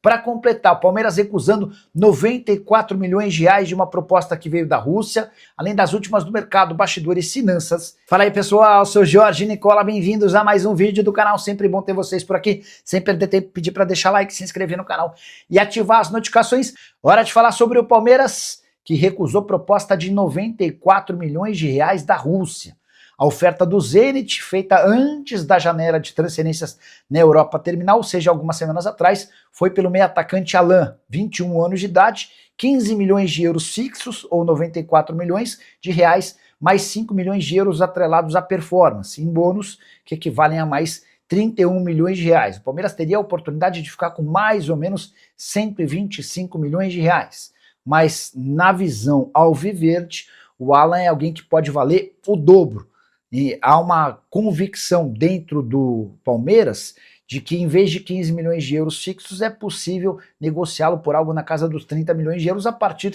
Para completar, o Palmeiras recusando 94 milhões de reais de uma proposta que veio da Rússia, além das últimas do mercado, bastidores e finanças. Fala aí pessoal, sou Jorge Nicola, bem-vindos a mais um vídeo do canal, sempre bom ter vocês por aqui, sem perder tempo, pedir para deixar like, se inscrever no canal e ativar as notificações. Hora de falar sobre o Palmeiras, que recusou proposta de 94 milhões de reais da Rússia. A oferta do Zenit, feita antes da janela de transferências na Europa terminar, ou seja, algumas semanas atrás, foi pelo meio atacante Alan, 21 anos de idade, 15 milhões de euros fixos, ou 94 milhões de reais, mais 5 milhões de euros atrelados à performance, em bônus, que equivalem a mais 31 milhões de reais. O Palmeiras teria a oportunidade de ficar com mais ou menos 125 milhões de reais. Mas, na visão alviverde, o Alan é alguém que pode valer o dobro. E há uma convicção dentro do Palmeiras de que em vez de 15 milhões de euros fixos é possível negociá-lo por algo na casa dos 30 milhões de euros a partir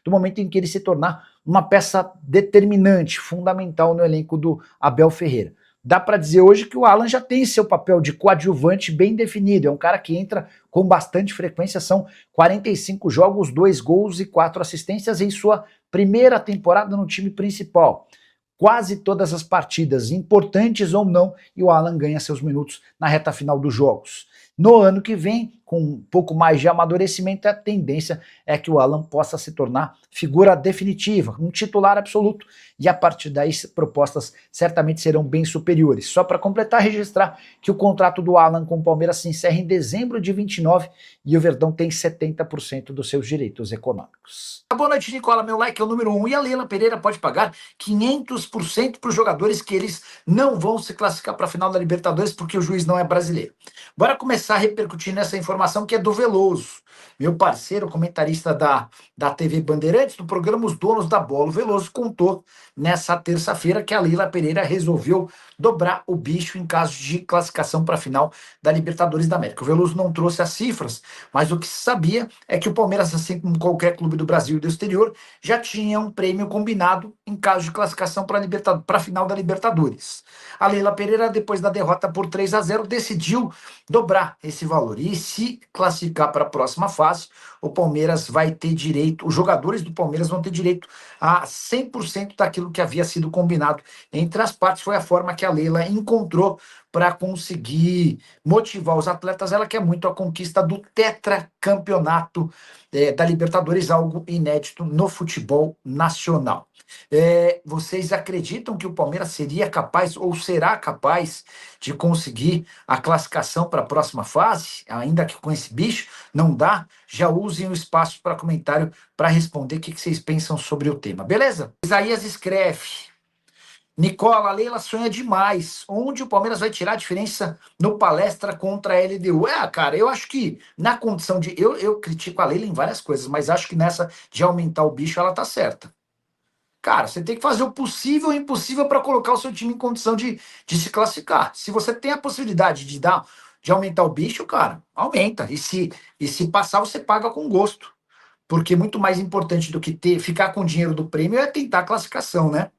do momento em que ele se tornar uma peça determinante, fundamental no elenco do Abel Ferreira. Dá para dizer hoje que o Alan já tem seu papel de coadjuvante bem definido, é um cara que entra com bastante frequência, são 45 jogos, 2 gols e 4 assistências em sua primeira temporada no time principal. Quase todas as partidas, importantes ou não, e o Alan ganha seus minutos na reta final dos jogos. No ano que vem, com um pouco mais de amadurecimento, a tendência é que o Alan possa se tornar figura definitiva, um titular absoluto, e a partir daí propostas certamente serão bem superiores. Só para completar, registrar que o contrato do Alan com o Palmeiras se encerra em dezembro de 29 e o Verdão tem 70% dos seus direitos econômicos. Boa noite, Nicola, meu like é o número 1 e a Leila Pereira pode pagar 500% para os jogadores que eles não vão se classificar para a final da Libertadores porque o juiz não é brasileiro. Bora começar a repercutir nessa informação que é do Veloso, meu parceiro, comentarista da TV Bandeirantes, do programa Os Donos da Bola. O Veloso contou nessa terça-feira que a Leila Pereira resolveu dobrar o bicho em caso de classificação para a final da Libertadores da América. O Veloso não trouxe as cifras, mas o que se sabia é que o Palmeiras, assim como qualquer clube do Brasil e do exterior, já tinha um prêmio combinado em caso de classificação para a final da Libertadores. A Leila Pereira, depois da derrota por 3-0, decidiu dobrar esse valor. E se classificar para a próxima fase, o Palmeiras vai ter direito, os jogadores do Palmeiras vão ter direito a 100% daquilo que havia sido combinado entre as partes. Foi a forma que a Leila encontrou para conseguir motivar os atletas. Ela quer muito a conquista do tetracampeonato da Libertadores, algo inédito no futebol nacional. Vocês acreditam que o Palmeiras seria capaz ou será capaz de conseguir a classificação para a próxima fase? Ainda que com esse bicho não dá, já usem o espaço para comentário para responder o que vocês pensam sobre o tema, beleza? Isaías escreve: Nicola, a Leila sonha demais. Onde o Palmeiras vai tirar a diferença no palestra contra a LDU? Cara, eu acho que na condição de... Eu critico a Leila em várias coisas, mas acho que nessa de aumentar o bicho ela tá certa. Cara, você tem que fazer o possível e o impossível para colocar o seu time em condição de se classificar. Se você tem a possibilidade de aumentar o bicho, cara, aumenta. E se passar, você paga com gosto. Porque muito mais importante do que ficar com o dinheiro do prêmio é tentar a classificação, né?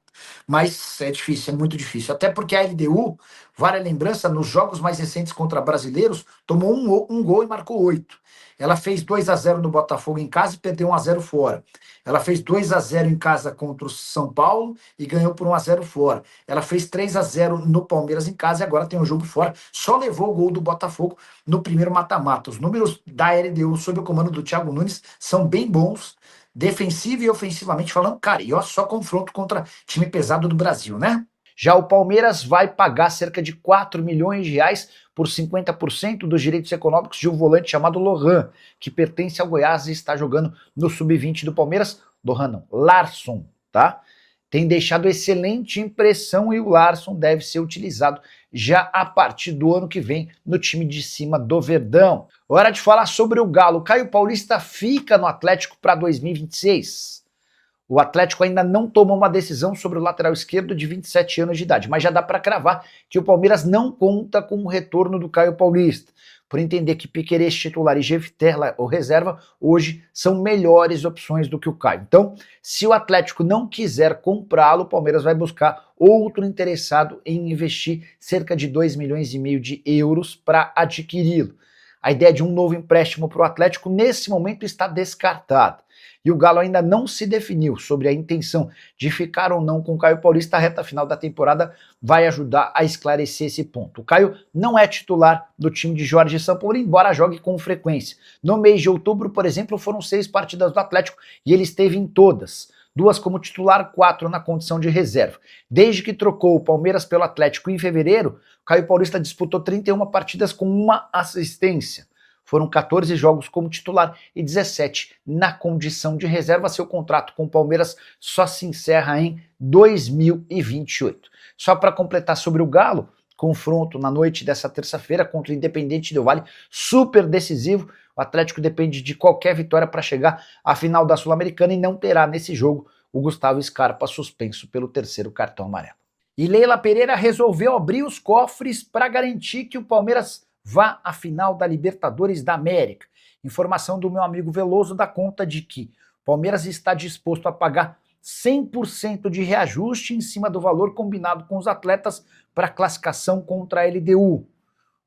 Mas é difícil, é muito difícil. Até porque a LDU, vale a lembrança, nos jogos mais recentes contra brasileiros, tomou um gol e marcou 8. Ela fez 2-0 no Botafogo em casa e perdeu 1-0 fora. Ela fez 2-0 em casa contra o São Paulo e ganhou por 1-0 fora. Ela fez 3-0 no Palmeiras em casa e agora tem um jogo fora. Só levou o gol do Botafogo no primeiro mata-mata. Os números da LDU sob o comando do Thiago Nunes são bem bons, defensivo e ofensivamente falando, cara, e ó, só confronto contra time pesado do Brasil, né? Já o Palmeiras vai pagar cerca de 4 milhões de reais por 50% dos direitos econômicos de um volante chamado Lohan, que pertence ao Goiás e está jogando no sub-20 do Palmeiras. Lohan não, Larsson, tá? Tem deixado excelente impressão e o Larsson deve ser utilizado já a partir do ano que vem no time de cima do Verdão. Hora de falar sobre o Galo. Caio Paulista fica no Atlético para 2026. O Atlético ainda não tomou uma decisão sobre o lateral esquerdo de 27 anos de idade, mas já dá para cravar que o Palmeiras não conta com o retorno do Caio Paulista, por entender que Piquerez titular e Geviterla, ou reserva, hoje são melhores opções do que o Caio. Então, se o Atlético não quiser comprá-lo, o Palmeiras vai buscar outro interessado em investir cerca de 2,5 milhões de euros para adquiri-lo. A ideia de um novo empréstimo para o Atlético nesse momento está descartada. E o Galo ainda não se definiu sobre a intenção de ficar ou não com o Caio Paulista. A reta final da temporada vai ajudar a esclarecer esse ponto. O Caio não é titular do time de Jorge Sampaoli, embora jogue com frequência. No mês de outubro, por exemplo, foram 6 partidas do Atlético e ele esteve em todas. 2 como titular, 4 na condição de reserva. Desde que trocou o Palmeiras pelo Atlético em fevereiro, o Caio Paulista disputou 31 partidas com 1 assistência. Foram 14 jogos como titular e 17 na condição de reserva. Seu contrato com o Palmeiras só se encerra em 2028. Só para completar sobre o Galo, confronto na noite dessa terça-feira contra o Independente Del Valle, super decisivo. O Atlético depende de qualquer vitória para chegar à final da Sul-Americana e não terá nesse jogo o Gustavo Scarpa suspenso pelo 3º cartão amarelo. E Leila Pereira resolveu abrir os cofres para garantir que o Palmeiras vá à final da Libertadores da América. Informação do meu amigo Veloso dá conta de que o Palmeiras está disposto a pagar 100% de reajuste em cima do valor combinado com os atletas para classificação contra a LDU.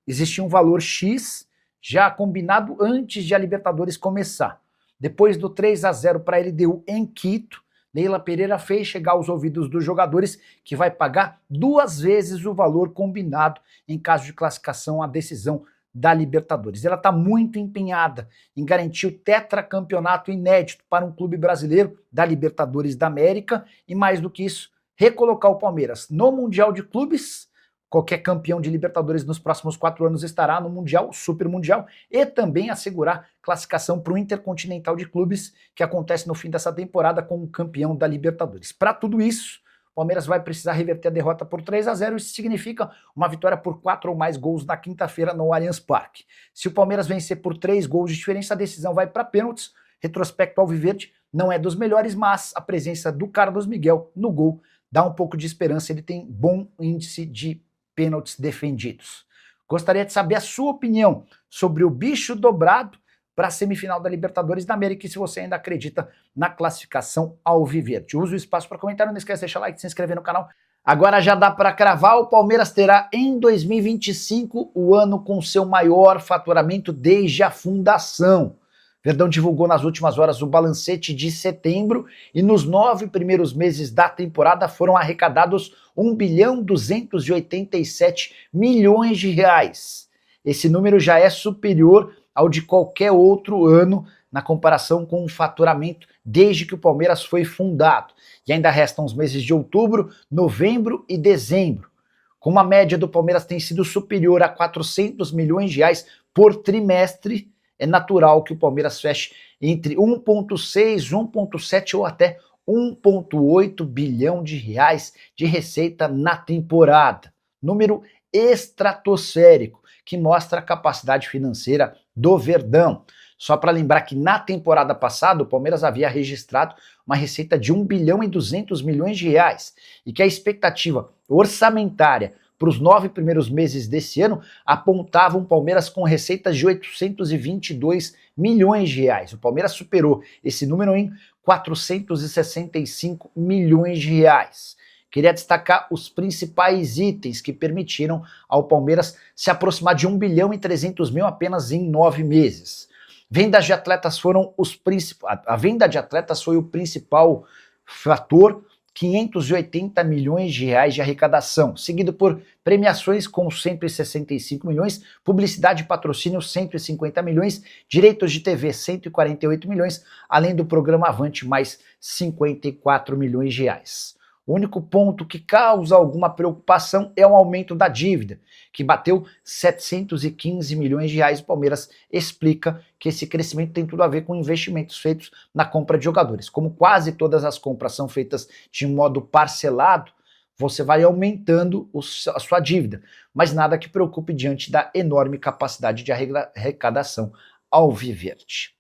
Existia um valor X já combinado antes de a Libertadores começar. Depois do 3-0 para a LDU em Quito, Leila Pereira fez chegar aos ouvidos dos jogadores que vai pagar 2 vezes o valor combinado em caso de classificação à decisão da Libertadores. Ela está muito empenhada em garantir o tetracampeonato inédito para um clube brasileiro da Libertadores da América e, mais do que isso, recolocar o Palmeiras no Mundial de Clubes. Qualquer campeão de Libertadores nos próximos 4 anos estará no Mundial, Super Mundial, e também assegurar classificação para o Intercontinental de Clubes, que acontece no fim dessa temporada com o campeão da Libertadores. Para tudo isso, o Palmeiras vai precisar reverter a derrota por 3-0, isso significa uma vitória por 4 ou mais gols na quinta-feira no Allianz Parque. Se o Palmeiras vencer por 3 gols de diferença, a decisão vai para pênaltis. Retrospecto alviverde não é dos melhores, mas a presença do Carlos Miguel no gol dá um pouco de esperança, ele tem bom índice de pênaltis defendidos. Gostaria de saber a sua opinião sobre o bicho dobrado para a semifinal da Libertadores da América e se você ainda acredita na classificação alviverde. Use o espaço para comentário, não esquece de deixar like, se inscrever no canal. Agora já dá para cravar, o Palmeiras terá em 2025 o ano com seu maior faturamento desde a fundação. Verdão divulgou nas últimas horas o balancete de setembro e nos 9 primeiros meses da temporada foram arrecadados 1.287 bilhões de reais. Esse número já é superior ao de qualquer outro ano na comparação com o faturamento desde que o Palmeiras foi fundado. E ainda restam os meses de outubro, novembro e dezembro. Como a média do Palmeiras tem sido superior a 400 milhões de reais por trimestre, é natural que o Palmeiras feche entre 1,6, 1,7 ou até 1,8 bilhão de reais de receita na temporada. Número estratosférico, que mostra a capacidade financeira do Verdão. Só para lembrar que na temporada passada o Palmeiras havia registrado uma receita de 1 bilhão e 200 milhões de reais e que a expectativa orçamentária para os 9 primeiros meses desse ano apontavam o Palmeiras com receitas de 822 milhões de reais. O Palmeiras superou esse número em 465 milhões de reais. Queria destacar os principais itens que permitiram ao Palmeiras se aproximar de 1 bilhão e 300 mil apenas em 9 meses. Vendas de atletas foram a venda de atletas foi o principal fator, 580 milhões de reais de arrecadação, seguido por premiações com 165 milhões, publicidade e patrocínio 150 milhões, direitos de TV 148 milhões, além do programa Avante mais 54 milhões de reais. O único ponto que causa alguma preocupação é o aumento da dívida, que bateu 715 milhões de reais. O Palmeiras explica que esse crescimento tem tudo a ver com investimentos feitos na compra de jogadores. Como quase todas as compras são feitas de modo parcelado, você vai aumentando a sua dívida, mas nada que preocupe diante da enorme capacidade de arrecadação alviverde.